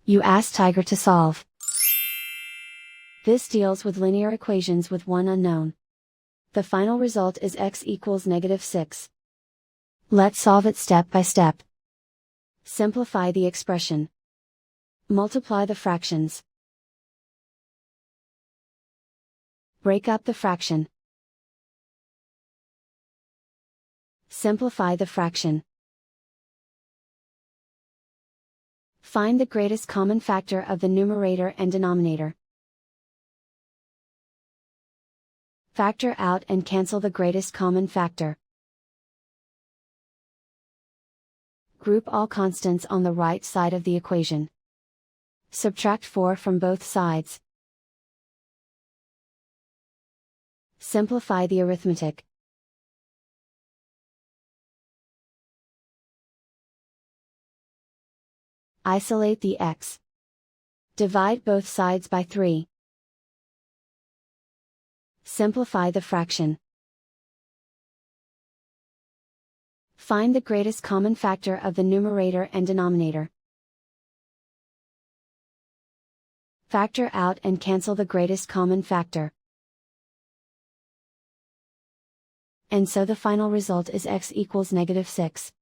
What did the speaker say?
You ask Tiger to solve. This deals with linear equations with one unknown. The final result is x equals -6. Let's solve it step by step. Simplify the expression. Multiply the fractions. Break up the fraction. Simplify the fraction. Find the greatest common factor of the numerator and denominator. Factor out and cancel the greatest common factor. Group all constants on the right side of the equation. Subtract 4 from both sides. Simplify the arithmetic. Isolate the x. Divide both sides by 3. Simplify the fraction. Find the greatest common factor of the numerator and denominator. Factor out and cancel the greatest common factor. And so the final result is x equals -6.